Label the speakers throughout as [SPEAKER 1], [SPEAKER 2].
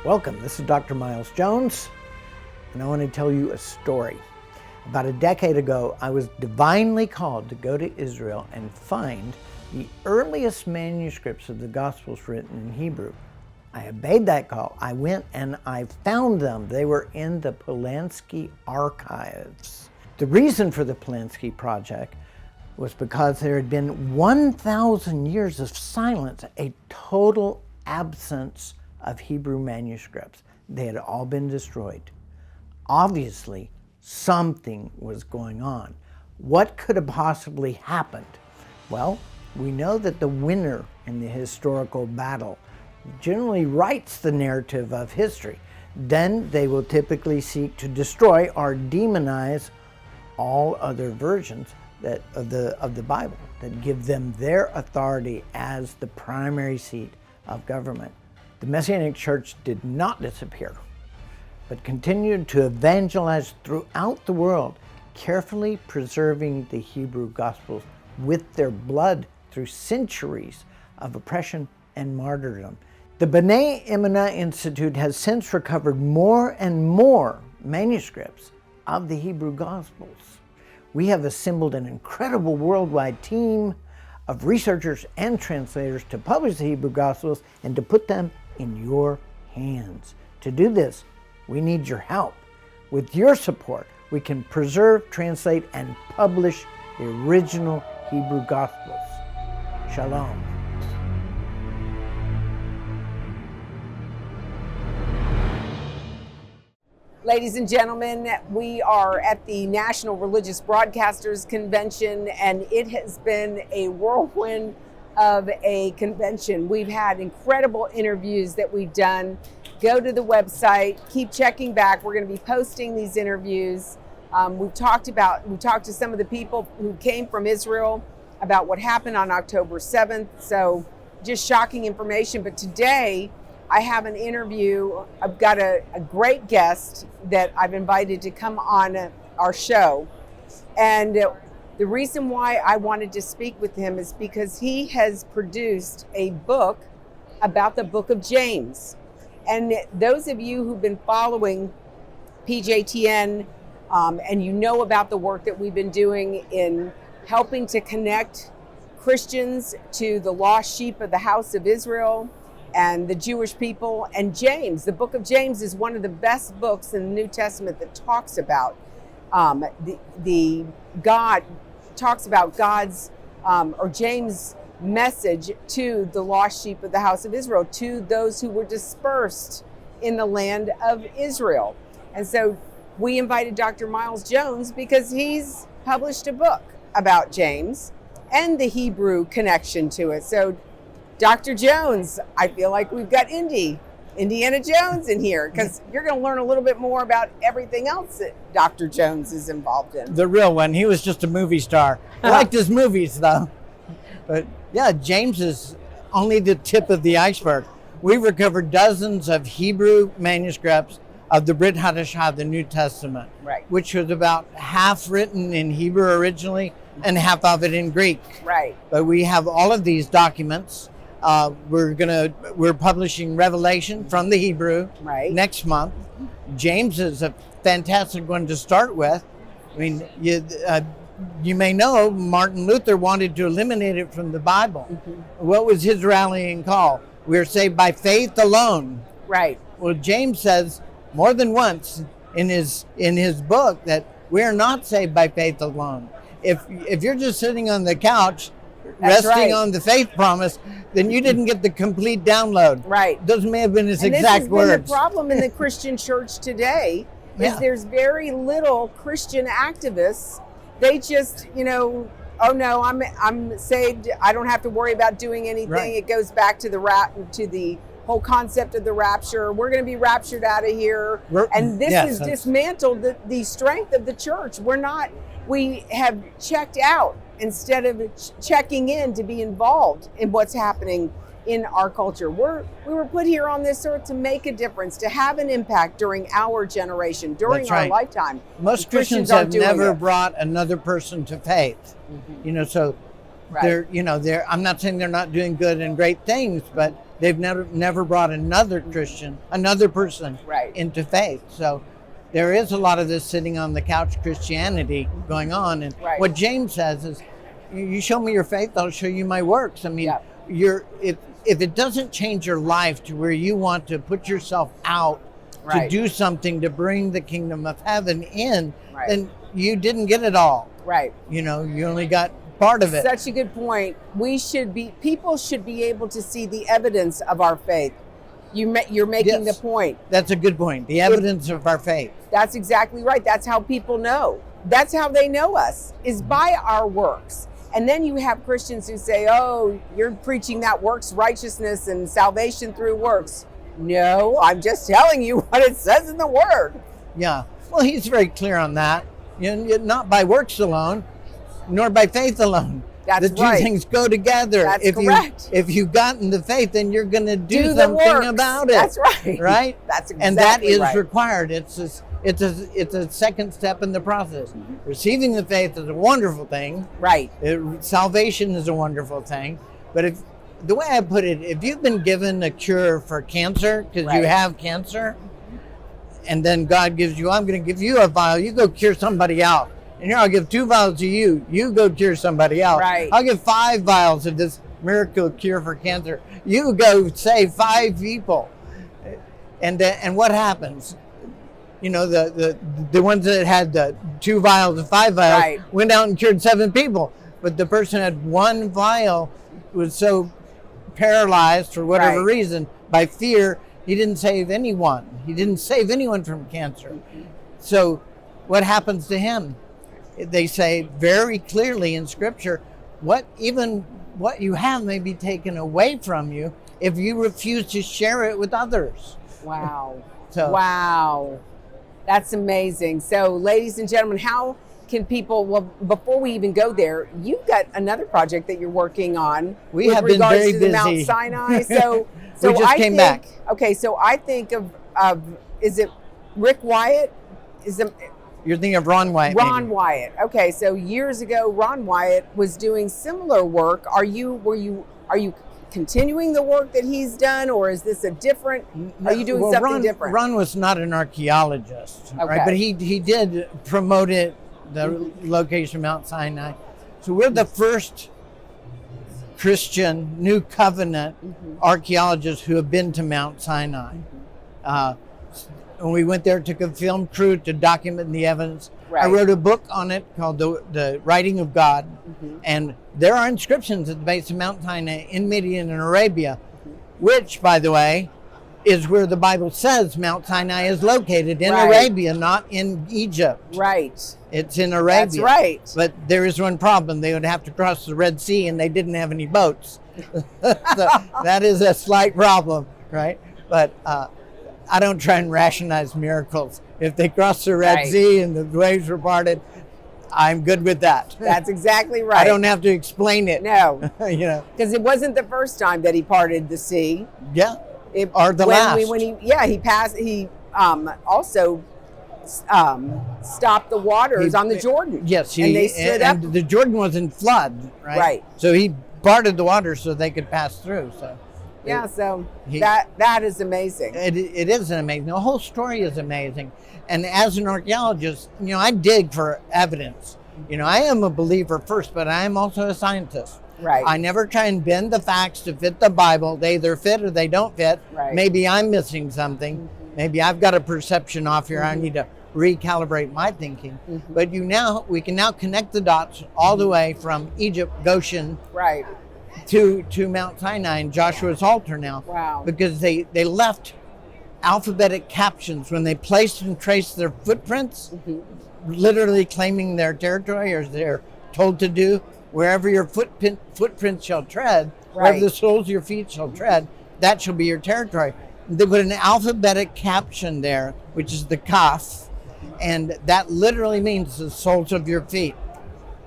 [SPEAKER 1] Welcome, this is Dr. Miles Jones, and I want to tell you a story. About a decade ago, I was divinely called to go to Israel and find the earliest manuscripts of the Gospels written in Hebrew. I obeyed that call. I went and I found them. They were in the Polanski archives. The reason for the Polanski project was because there had been 1,000 years of silence, a total absence of Hebrew manuscripts. They had all been destroyed. Obviously, something was going on. What could have possibly happened? Well, we know that the winner in the historical battle generally writes the narrative of history. Then they will typically seek to destroy or demonize all other versions of the Bible that give them their authority as the primary seat of government. The Messianic Church did not disappear, but continued to evangelize throughout the world, carefully preserving the Hebrew Gospels with their blood through centuries of oppression and martyrdom. The B'nai Emunah Institute has since recovered more and more manuscripts of the Hebrew Gospels. We have assembled an incredible worldwide team of researchers and translators to publish the Hebrew Gospels and to put them in your hands. To do this, we need your help. With your support, we can preserve, translate, and publish the original Hebrew Gospels. Shalom.
[SPEAKER 2] Ladies and gentlemen, we are at the National Religious Broadcasters Convention, and it has been a whirlwind of a convention. We've had incredible interviews that we've done. Go to the website, keep checking back. We're going to be posting these interviews. We talked to some of the people who came from Israel about what happened on October 7th. So just shocking information. But today I have an interview. I've got a great guest that I've invited to come on our show. And the reason why I wanted to speak with him is because he has produced a book about the book of James. And those of you who've been following PJTN and you know about the work that we've been doing in helping to connect Christians to the lost sheep of the house of Israel and the Jewish people. And James, the book of James, is one of the best books in the New Testament that talks about God's or James' message to the lost sheep of the house of Israel, to those who were dispersed in the land of Israel. And so we invited Dr. Miles Jones because he's published a book about James and the Hebrew connection to it. So Dr. Jones, I feel like we've got Indiana Jones in here, because you're going to learn a little bit more about everything else that Dr. Jones is involved in.
[SPEAKER 1] The real one. He was just a movie star. I liked his movies, though. But yeah, James is only the tip of the iceberg. We've recovered dozens of Hebrew manuscripts of the Brit Hadashah, the New Testament,
[SPEAKER 2] right,
[SPEAKER 1] which was about half written in Hebrew originally and half of it in Greek.
[SPEAKER 2] Right.
[SPEAKER 1] But we have all of these documents. We're publishing Revelation from the Hebrew next month. James is a fantastic one to start with. I mean, you may know Martin Luther wanted to eliminate it from the Bible. Mm-hmm. What was his rallying call? We're saved by faith alone.
[SPEAKER 2] Right.
[SPEAKER 1] Well, James says more than once in his book that we're not saved by faith alone. If you're just sitting on the couch resting on the faith promise, then you didn't get the complete download.
[SPEAKER 2] Right.
[SPEAKER 1] Those may have been his
[SPEAKER 2] exact
[SPEAKER 1] words.
[SPEAKER 2] This has been the problem in the Christian church today is there's very little Christian activists. They just, oh no, I'm saved. I don't have to worry about doing anything. Right. It goes back to the whole concept of the rapture. We're going to be raptured out of here. And this has dismantled the strength of the church. We have checked out instead of checking in to be involved in what's happening in our culture. We were put here on this earth to make a difference, to have an impact during our generation, during our lifetime.
[SPEAKER 1] Most Christians have never brought another person to faith. Mm-hmm. So they're I'm not saying they're not doing good and great things, but they've never brought another Christian, another person
[SPEAKER 2] Right.
[SPEAKER 1] into faith. So there is a lot of this sitting on the couch Christianity going on. And
[SPEAKER 2] Right.
[SPEAKER 1] what James says is, you show me your faith, I'll show you my works. I mean,
[SPEAKER 2] Yeah.
[SPEAKER 1] if it doesn't change your life to where you want to put yourself out
[SPEAKER 2] Right.
[SPEAKER 1] to do something to bring the kingdom of heaven in,
[SPEAKER 2] Right.
[SPEAKER 1] then you didn't get it all.
[SPEAKER 2] Right.
[SPEAKER 1] You know, you only got part of it.
[SPEAKER 2] Such a good point. People should be able to see the evidence of our faith. You're making
[SPEAKER 1] Yes.
[SPEAKER 2] the point.
[SPEAKER 1] That's a good point. The evidence of our faith.
[SPEAKER 2] That's exactly right. That's how people know. That's how they know us, is by our works. And then you have Christians who say, oh, you're preaching that works righteousness and salvation through works. No, I'm just telling you what it says in the Word.
[SPEAKER 1] Yeah. Well, he's very clear on that. Not by works alone, nor by faith alone.
[SPEAKER 2] That's
[SPEAKER 1] the two
[SPEAKER 2] right.
[SPEAKER 1] things go together.
[SPEAKER 2] That's correct.
[SPEAKER 1] If you've gotten the faith, then you're going to do
[SPEAKER 2] the
[SPEAKER 1] something
[SPEAKER 2] works.
[SPEAKER 1] about it.
[SPEAKER 2] That's right.
[SPEAKER 1] Right?
[SPEAKER 2] That's exactly
[SPEAKER 1] and that is
[SPEAKER 2] right.
[SPEAKER 1] required. It's a second step in the process. Receiving the faith is a wonderful thing.
[SPEAKER 2] Right.
[SPEAKER 1] Salvation is a wonderful thing. But the way I put it, if you've been given a cure for cancer because
[SPEAKER 2] Right.
[SPEAKER 1] you have cancer, and then God gives you, I'm going to give you a vial, you go cure somebody else. And here I'll give 2 vials to you. You go cure somebody else.
[SPEAKER 2] Right.
[SPEAKER 1] I'll give 5 vials of this miracle cure for cancer. You go save 5 people. And what happens? You know, the ones that had the 2 vials and 5 vials
[SPEAKER 2] Right.
[SPEAKER 1] went out and cured 7 people. But the person had 1 vial, was so paralyzed for whatever
[SPEAKER 2] Right.
[SPEAKER 1] reason by fear, he didn't save anyone. He didn't save anyone from cancer. So what happens to him? They say very clearly in Scripture, what you have may be taken away from you if you refuse to share it with others.
[SPEAKER 2] Wow.
[SPEAKER 1] So,
[SPEAKER 2] That's amazing. So, ladies and gentlemen, how can people, well, before we even go there, you've got another project that you're working on.
[SPEAKER 1] We
[SPEAKER 2] with
[SPEAKER 1] have been
[SPEAKER 2] regards
[SPEAKER 1] very
[SPEAKER 2] to the Mount
[SPEAKER 1] busy.
[SPEAKER 2] Sinai. So
[SPEAKER 1] We just came back.
[SPEAKER 2] Okay, so I think of is it Rick Wyatt?
[SPEAKER 1] You're thinking of Ron Wyatt.
[SPEAKER 2] Ron
[SPEAKER 1] maybe.
[SPEAKER 2] Wyatt. Okay, so years ago, Ron Wyatt was doing similar work. Are you continuing the work that he's done, or is this a different? Are you doing something different?
[SPEAKER 1] Ron was not an archaeologist,
[SPEAKER 2] Okay.
[SPEAKER 1] right? But he did promote it, the location of Mount Sinai. So we're the first Christian New Covenant archaeologists who have been to Mount Sinai. When we went there, took a film crew to document the evidence.
[SPEAKER 2] Right.
[SPEAKER 1] I wrote a book on it called The Writing of God. And there are inscriptions at the base of Mount Sinai in Midian and Arabia, which, by the way, is where the Bible says Mount Sinai is located, in
[SPEAKER 2] Right.
[SPEAKER 1] Arabia, not in Egypt.
[SPEAKER 2] Right.
[SPEAKER 1] It's in Arabia.
[SPEAKER 2] That's right.
[SPEAKER 1] But there is one problem. They would have to cross the Red Sea, and they didn't have any boats. So that is a slight problem, right? But I don't try and rationalize miracles. If they crossed the Red
[SPEAKER 2] Right.
[SPEAKER 1] Sea and the waves were parted, I'm good with that.
[SPEAKER 2] That's exactly right.
[SPEAKER 1] I don't have to explain it.
[SPEAKER 2] No,
[SPEAKER 1] You know,
[SPEAKER 2] because it wasn't the first time that he parted the sea.
[SPEAKER 1] yeah.
[SPEAKER 2] It,
[SPEAKER 1] Or the last.
[SPEAKER 2] He passed. He also stopped the waters on the Jordan.
[SPEAKER 1] Yes,
[SPEAKER 2] and they stood up.
[SPEAKER 1] and the Jordan was in flood, right?
[SPEAKER 2] Right.
[SPEAKER 1] So he parted the water so they could pass through. So
[SPEAKER 2] Yeah, so
[SPEAKER 1] He-
[SPEAKER 2] that is amazing.
[SPEAKER 1] it is amazing. The whole story is amazing. And as an archaeologist, you know, I dig for evidence. You know, I am a believer first, but I am also a scientist.
[SPEAKER 2] Right.
[SPEAKER 1] I never try and bend the facts to fit the Bible. They either fit or they don't fit.
[SPEAKER 2] Right.
[SPEAKER 1] Maybe I'm missing something. Maybe I've got a perception off here. I need to recalibrate my thinking. But we can now connect the dots all the way from Egypt, Goshen,
[SPEAKER 2] Right.
[SPEAKER 1] to Mount Sinai and Joshua's altar now.
[SPEAKER 2] Wow.
[SPEAKER 1] Because they left alphabetic captions when they placed and traced their footprints, literally claiming their territory, as they're told to do. Wherever your footprints shall tread, wherever
[SPEAKER 2] Right.
[SPEAKER 1] the soles of your feet shall tread, that shall be your territory. They put an alphabetic caption there, which is the kaf, and that literally means the soles of your feet.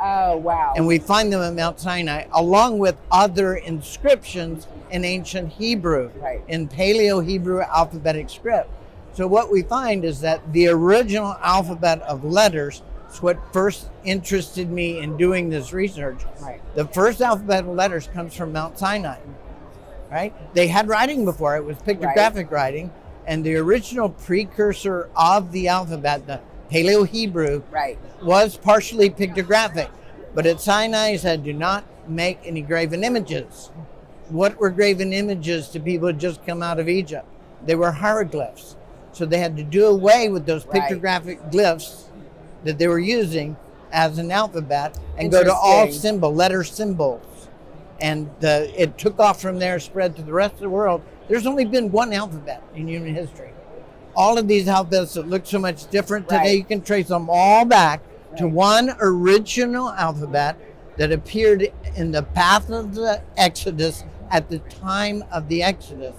[SPEAKER 2] Oh, wow.
[SPEAKER 1] And we find them at Mount Sinai, along with other inscriptions in ancient Hebrew,
[SPEAKER 2] Right.
[SPEAKER 1] in Paleo-Hebrew alphabetic script. So what we find is that the original alphabet of letters is what first interested me in doing this research.
[SPEAKER 2] Right.
[SPEAKER 1] The first alphabet of letters comes from Mount Sinai. right? They had writing before. It was pictographic writing. And the original precursor of the alphabet, the Paleo-Hebrew, was partially pictographic. But at Sinai, he said, do not make any graven images. What were graven images to people who had just come out of Egypt? They were hieroglyphs. So they had to do away with those pictographic glyphs that they were using as an alphabet and go to all letter symbols. And it took off from there, spread to the rest of the world. There's only been one alphabet in human history. All of these alphabets that look so much different today, you can trace them all back to one original alphabet that appeared in the path of the Exodus at the time of the Exodus.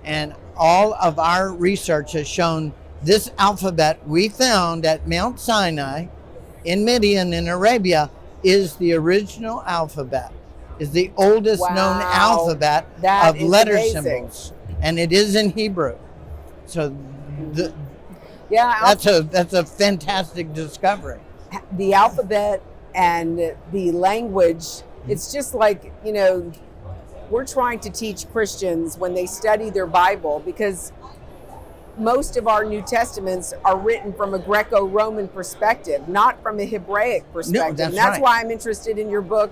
[SPEAKER 1] And all of our research has shown this alphabet we found at Mount Sinai in Midian in Arabia is the original alphabet, is the oldest known alphabet of letter symbols. And it is in Hebrew. So that's a fantastic discovery.
[SPEAKER 2] The alphabet and the language, it's just like, we're trying to teach Christians when they study their Bible, because most of our New Testaments are written from a Greco-Roman perspective, not from a Hebraic perspective.
[SPEAKER 1] No,
[SPEAKER 2] that's why I'm interested in your book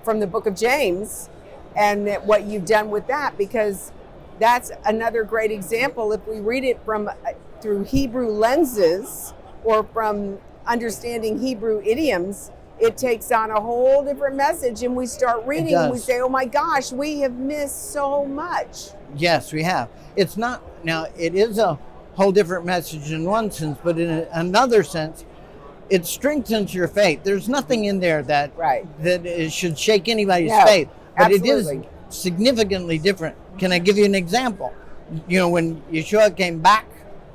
[SPEAKER 2] from the book of James and what you've done with that, because that's another great example. If we read it through Hebrew lenses or from understanding Hebrew idioms, it takes on a whole different message, and we start reading and we say, oh my gosh, we have missed so much.
[SPEAKER 1] Yes, we have. It is a whole different message in one sense, but in another sense, it strengthens your faith. There's nothing in there that should shake anybody's faith, but it is significantly different. Can I give you an example? When Yeshua came back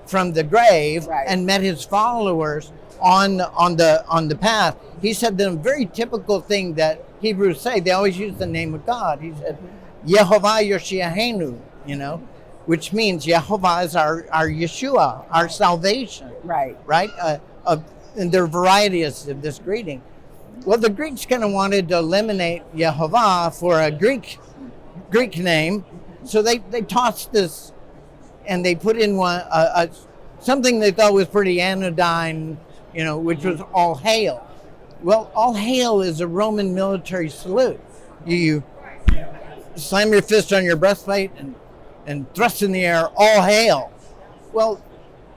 [SPEAKER 1] from the grave and met his followers on the path, he said the very typical thing that Hebrews say. They always use the name of God. He said, Yehovah Yoshiahenu, which means Yehovah is our Yeshua, our salvation. Right. And there are varieties of this greeting. Well, the Greeks kind of wanted to eliminate Yehovah for a Greek name, so they tossed this, and they put in something they thought was pretty anodyne, which was all hail. Well, all hail is a Roman military salute. You slam your fist on your breastplate and thrust in the air, all hail. Well,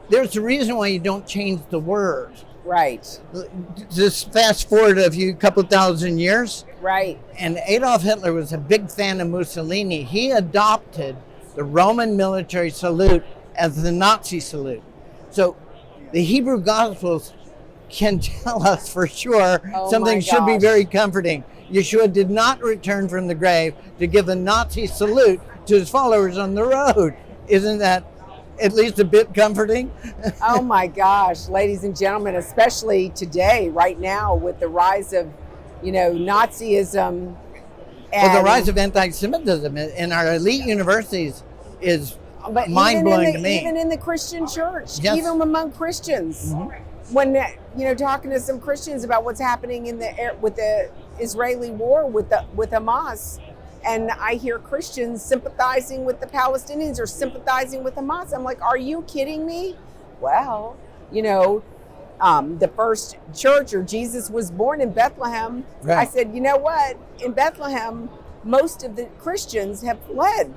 [SPEAKER 1] there's a reason why you don't change the word.
[SPEAKER 2] Right.
[SPEAKER 1] Just fast forward a couple thousand years.
[SPEAKER 2] Right.
[SPEAKER 1] And Adolf Hitler was a big fan of Mussolini. He adopted the Roman military salute as the Nazi salute. So the Hebrew Gospels can tell us for sure something should be very comforting. Yeshua did not return from the grave to give a Nazi salute to his followers on the road. Isn't that at least a bit comforting?
[SPEAKER 2] Oh my gosh, ladies and gentlemen, especially today, right now, with the rise of, Nazism.
[SPEAKER 1] The rise of anti-Semitism in our elite universities is mind-blowing to me.
[SPEAKER 2] Even in the Christian church, even among Christians. When, talking to some Christians about what's happening with the Israeli war with Hamas, and I hear Christians sympathizing with the Palestinians or sympathizing with Hamas. I'm like, are you kidding me? Well, the first church or Jesus was born in Bethlehem. Right. I said, you know what? In Bethlehem, most of the Christians have fled.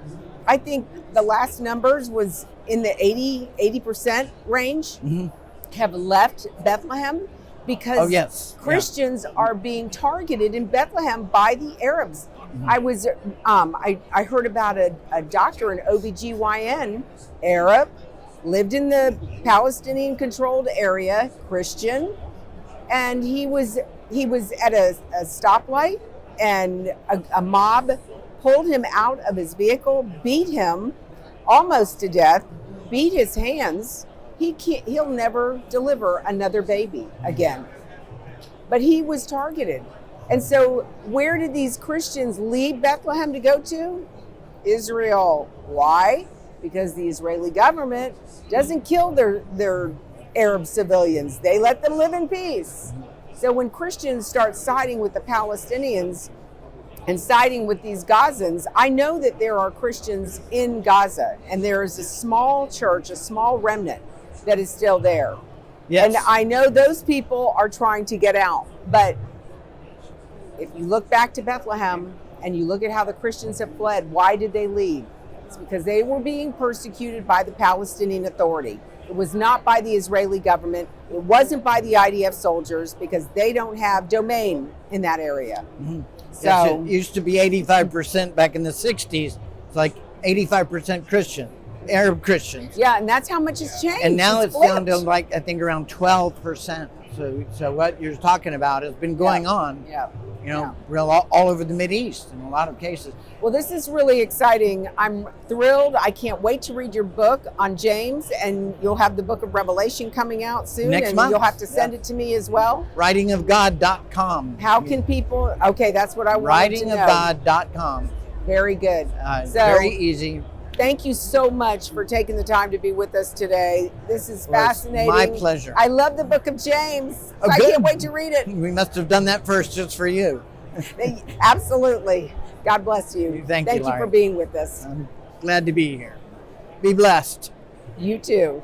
[SPEAKER 2] I think the last numbers was in the 80% range have left Bethlehem because Christians are being targeted in Bethlehem by the Arabs. I was, I heard about a doctor, an OBGYN, Arab, lived in the Palestinian-controlled area, Christian, and he was at a stoplight, and a mob pulled him out of his vehicle, beat him almost to death, beat his hands. He'll never deliver another baby again. But he was targeted. And so where did these Christians leave Bethlehem to go to? Israel. Why? Because the Israeli government doesn't kill their Arab civilians. They let them live in peace. So when Christians start siding with the Palestinians, and siding with these Gazans. I know that there are Christians in Gaza, and there is a small church, a small remnant that is still there.
[SPEAKER 1] Yes.
[SPEAKER 2] And I know those people are trying to get out. But if you look back to Bethlehem and you look at how the Christians have fled, why did they leave? It's because they were being persecuted by the Palestinian Authority. It was not by the Israeli government. It wasn't by the IDF soldiers, because they don't have domain in that area.
[SPEAKER 1] Mm-hmm.
[SPEAKER 2] So
[SPEAKER 1] Yes, it used to be 85% back in the 60s. It's like 85% Christian, Arab Christians.
[SPEAKER 2] yeah, and that's how much it's changed.
[SPEAKER 1] And now it's down to
[SPEAKER 2] flipped.
[SPEAKER 1] like, I think around 12%. So what you're talking about has been going on,
[SPEAKER 2] Yeah.
[SPEAKER 1] real all over the Mideast in a lot of cases.
[SPEAKER 2] Well, this is really exciting. I'm thrilled. I can't wait to read your book on James, and you'll have the book of Revelation coming out soon.
[SPEAKER 1] Next
[SPEAKER 2] and
[SPEAKER 1] month.
[SPEAKER 2] You'll have to send it to me as well.
[SPEAKER 1] Writingofgod.com.
[SPEAKER 2] How can people, okay, that's what I wanted to know.
[SPEAKER 1] Writingofgod.com.
[SPEAKER 2] Very good. So
[SPEAKER 1] Very easy.
[SPEAKER 2] thank you so much for taking the time to be with us today. This is
[SPEAKER 1] Well, it's
[SPEAKER 2] fascinating.
[SPEAKER 1] my pleasure.
[SPEAKER 2] I love the book of James.
[SPEAKER 1] Oh,
[SPEAKER 2] I
[SPEAKER 1] good.
[SPEAKER 2] can't wait to read it.
[SPEAKER 1] We must have done that first just for you.
[SPEAKER 2] Absolutely. God bless you.
[SPEAKER 1] Thank you,
[SPEAKER 2] Thank you
[SPEAKER 1] Larry.
[SPEAKER 2] for being with us.
[SPEAKER 1] I'm glad to be here. Be blessed.
[SPEAKER 2] You too.